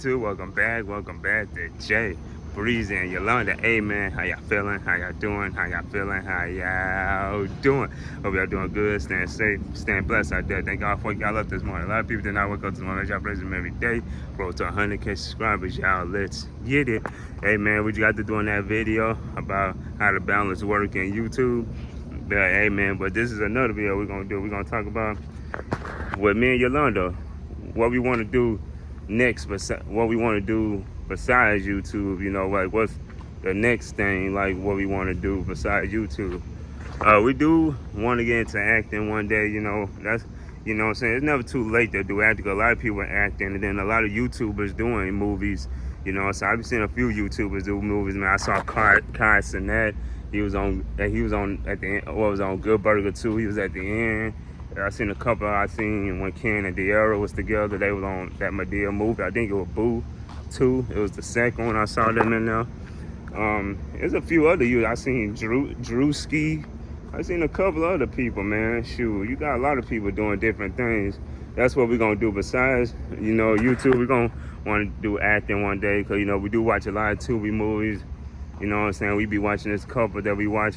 YouTube? Welcome back to Jay, Breezy, and Yolanda. Hey man, how y'all feeling? How y'all doing? How y'all feeling? How y'all doing? Hope y'all doing good, staying safe, staying blessed out there. Thank God for y'all up this morning. A lot of people did not wake up this morning. Y'all praise Him every day. Roll to 100K subscribers, y'all. Let's get it. Hey man, we just got to doing that video about how to balance work and YouTube. But hey man, but this is another video we're gonna do. We're gonna talk about with me and Yolanda, what we want to do next, what we want to do besides YouTube. You know, like what's the next thing, like what we want to do besides YouTube. We do want to get into acting one day. You know, that's, you know what I'm saying, it's never too late to do acting. A lot of people are acting, and then a lot of YouTubers doing movies. You know, so I've seen a few YouTubers do movies. Man, I saw Kai Cenat. He was on at the end. What was on Good Burger 2? He was at the end. I seen a couple. I seen when Ken and De'Ara was together. They was on that Madea movie. I think it was Boo 2. It was the second one I saw them in there. There's a few other you. I seen Drewski. I seen a couple other people, man. Shoot, you got a lot of people doing different things. That's what we're gonna do besides, you know, YouTube. We're gonna want to do acting one day, because, you know, we do watch a lot of Tubi movies. You know what I'm saying? We be watching this couple that we watch,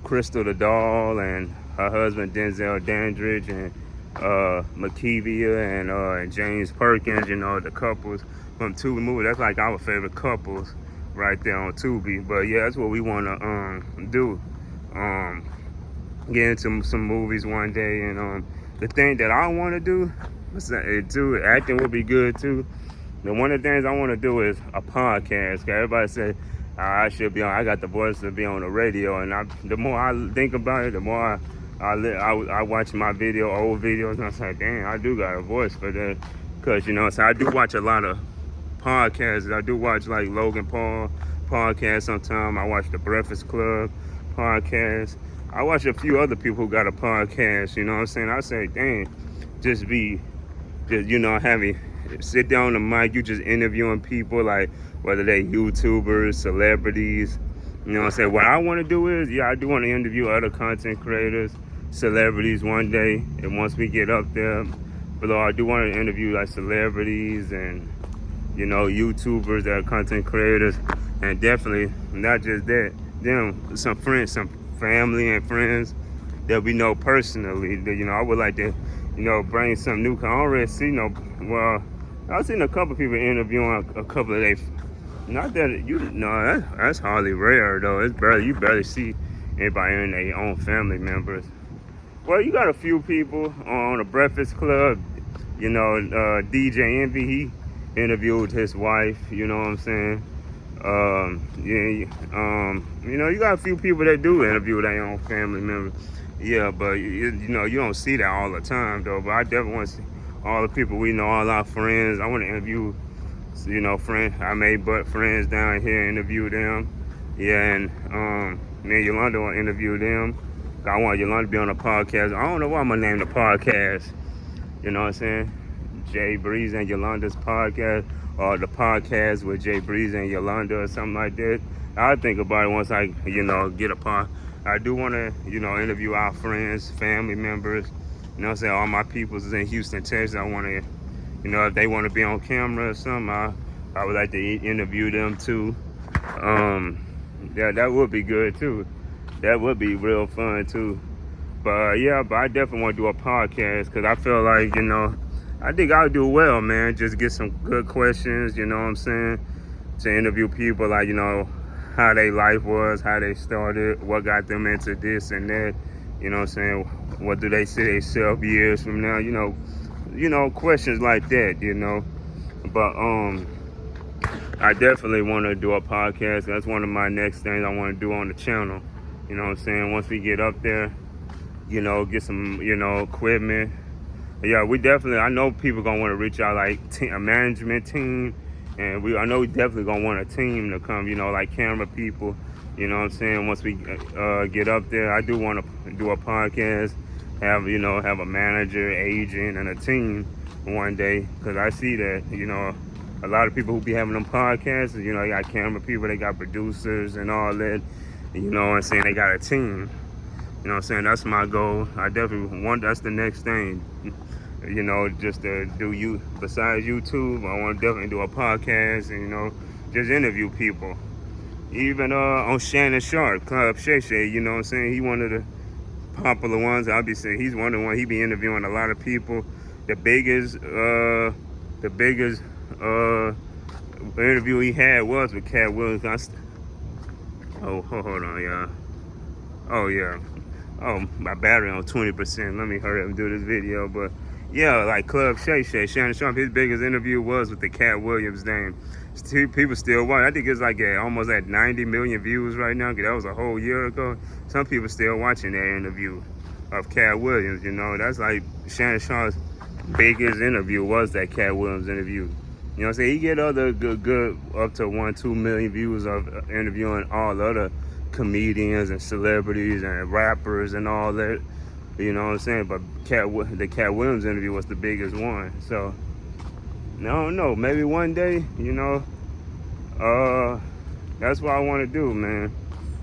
Crystal the Doll and her husband Denzel Dandridge, and Makivia and James Perkins. You know, the couples from Tubi movie. That's like our favorite couples right there on Tubi. But yeah, that's what we want to do. Get into some movies one day. And the thing that I want to do, acting would be good too. And one of the things I want to do is a podcast. 'Cause everybody say I should be on. I got the voice to be on the radio, and the more I think about it, the more I watch my old videos, and I say, dang, I do got a voice for that. 'Cause, you know, so I do watch a lot of podcasts. I do watch like Logan Paul podcast sometimes. I watch the Breakfast Club podcast. I watch a few other people who got a podcast. You know what I'm saying? I say, dang, just you know, sit down on the mic, you just interviewing people, like whether they YouTubers, celebrities. You know what I'm saying? What I want to do is, yeah, I do want to interview other content creators, celebrities one day. And once we get up there, below, I do want to interview like celebrities and, you know, YouTubers that are content creators. And definitely not just that, them, some friends, some family and friends that we know personally. That, you know, I would like to, you know, bring some new. I already see I've seen a couple people interviewing a couple of they. Not that that's hardly rare though. You barely see anybody in their own family members. Well, you got a few people on the Breakfast Club. You know, DJ Envy, he interviewed his wife. You know what I'm saying? You know, you got a few people that do interview their own family members. Yeah, but you know, you don't see that all the time though. But I definitely want to see all the people we know, all our friends. I want to interview, you know, friends. I made friends down here, interview them. Yeah, and me and Yolanda want to interview them. I want Yolanda to be on a podcast. I don't know what I'm gonna name the podcast. You know what I'm saying? Jay Breeze and Yolanda's podcast, or the podcast with Jay Breeze and Yolanda, or something like that. I'll think about it once I, you know, get a part. I do want to, you know, interview our friends, family members. You know what I'm saying? All my peoples is in Houston, Texas. I want to, you know, if they want to be on camera or something, I would like to interview them too. Yeah, that would be good too. That would be real fun too. But yeah, but I definitely want to do a podcast, because I feel like, you know, I think I'll do well, man. Just get some good questions, you know what I'm saying? To interview people, like, you know, how their life was, how they started, what got them into this and that. You know what I'm saying? What do they see themselves years from now? You know, questions like that, you know. But I definitely want to do a podcast. That's one of my next things I want to do on the channel. You know what I'm saying? Once we get up there, you know, get some, you know, equipment. Yeah, I know people gonna want to reach out, like a management team. And I know we definitely gonna want a team to come, you know, like camera people. You know what I'm saying? Once we get up there, I do want to do a podcast, have a manager, agent, and a team one day. Because I see that, you know, a lot of people who be having them podcasts, you know, they got camera people, they got producers and all that. You know what I'm saying? They got a team. You know what I'm saying? That's my goal. I definitely want, that's the next thing. you know, just to do besides YouTube, I want to definitely do a podcast and, you know, just interview people. Even on Shannon Sharp, Club Shay Shay, you know what I'm saying? He one of the popular ones. I'll be saying he's one of the ones. He be interviewing a lot of people. The biggest interview he had was with Cat Williams. Hold on, y'all. Oh yeah. Oh, my battery on 20%. Let me hurry up and do this video. But yeah, like Club Shay Shay, Shannon Sharp, his biggest interview was with the Cat Williams thing. People still watch. I think it's like almost at 90 million views right now, because that was a whole year ago. Some people still watching that interview of Cat Williams, you know. That's like Shannon Sharp's biggest interview was that Cat Williams interview. You know what I'm saying? He get other good up to 1-2 million views of interviewing all other comedians and celebrities and rappers and all that. You know what I'm saying? But the Cat Williams interview was the biggest one. So I don't know. Maybe one day, you know, that's what I want to do, man.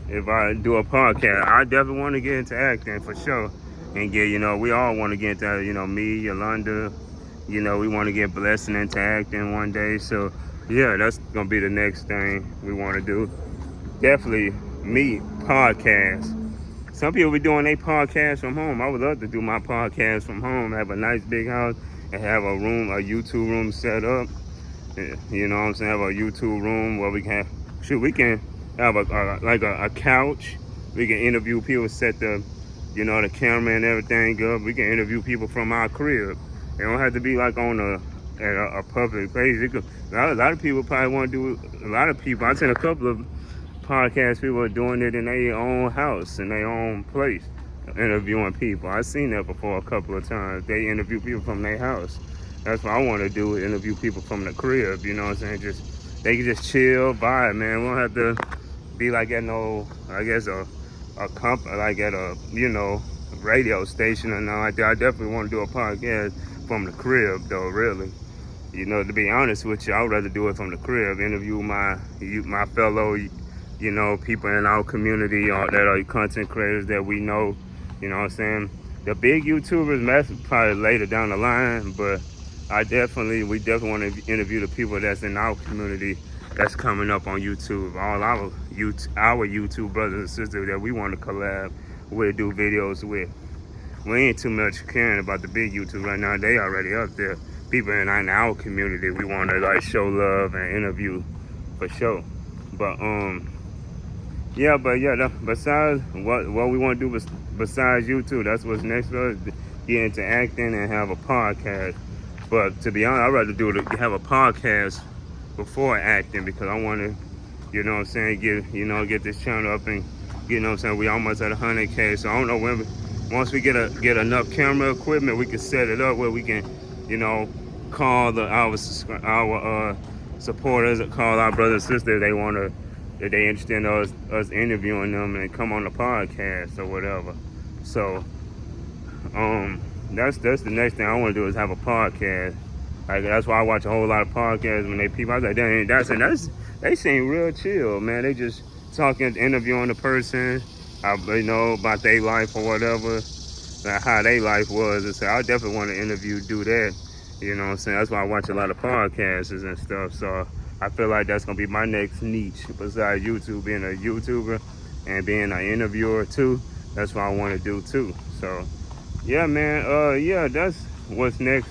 If I do a podcast, I definitely want to get into acting for sure. And get, you know, we all want to get into, you know, me, Yolanda, you know, we want to get blessed into acting one day. So yeah, that's gonna be the next thing we want to do. Definitely me, podcast. Some people be doing their podcast from home. I would love to do my podcast from home, have a nice big house and have a YouTube room set up. You know what I'm saying? Have a YouTube room where we can have a couch. We can interview people, set the, you know, the camera and everything up. We can interview people from our crib. They don't have to be like on a public place. A lot of people probably want to do. A lot of people, I've seen a couple of podcast people are doing it in their own house, in their own place, interviewing people. I've seen that before a couple of times. They interview people from their house. That's what I want to do, interview people from the crib, you know what I'm saying? They can just chill, vibe, man. We don't have to be like at no, I guess, a company, like at a, you know, radio station or nothing like that. I definitely want to do a podcast from the crib, though, really. You know, to be honest with you, I would rather do it from the crib, interview my fellow, you know, people in our community that are content creators that we know, you know what I'm saying? The big YouTubers, that's probably later down the line, but we definitely want to interview the people that's in our community that's coming up on YouTube. All our YouTube brothers and sisters that we want to collab with, do videos with. We ain't too much caring about the big YouTube right now. They already up there. People in our community, we want to like show love and interview for sure. But besides what we want to do besides YouTube, that's what's next for us, get into acting and have a podcast. But to be honest, I'd rather have a podcast before acting, because I want to, you know what I'm saying, get this channel up and, you know what I'm saying, we almost at 100K. So I don't know when, once we get enough camera equipment, we can set it up where we can, you know, call our supporters, call our brothers and sisters if they interested in us interviewing them and come on the podcast or whatever. So that's the next thing I want to do, is have a podcast. Like, that's why I watch a whole lot of podcasts when I was like, they seem real chill, man. They just talking, interviewing the person, you know, about their life or whatever, like how their life was. And so I definitely want to do that. You know what I'm saying? That's why I watch a lot of podcasts and stuff. So I feel like that's gonna be my next niche, besides YouTube, being a YouTuber and being an interviewer too. That's what I want to do too. So yeah, man. That's what's next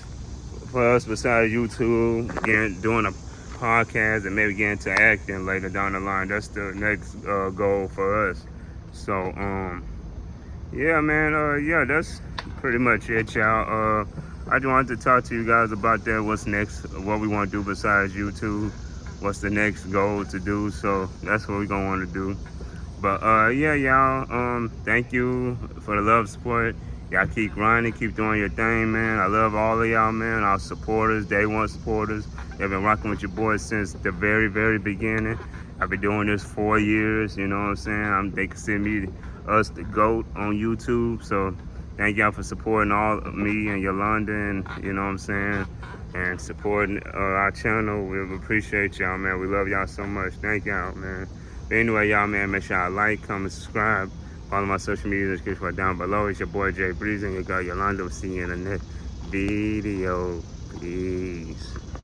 for us besides YouTube. Again, doing a podcast and maybe getting to acting later down the line. That's the next goal for us. So yeah, man. That's pretty much it, y'all. I just wanted to talk to you guys about that. What's next? What we want to do besides YouTube? What's the next goal to do? So that's what we're gonna want to do. But yeah, y'all. Thank you for the love, support. Y'all keep grinding, keep doing your thing, man. I love all of y'all, man. Our supporters, day one supporters. They've been rocking with your boys since the very, very beginning. I've been doing this 4 years, you know what I'm saying? They consider us the GOAT on YouTube. So thank y'all for supporting all of me and Yolanda, and you know what I'm saying, and supporting our channel. We appreciate y'all, man. We love y'all so much. Thank y'all, man. But anyway, y'all, man, make sure y'all like, comment, subscribe. Follow my social media description right down below. It's your boy Jay Breeze and your girl Yolanda. We'll see you in the next video. Peace.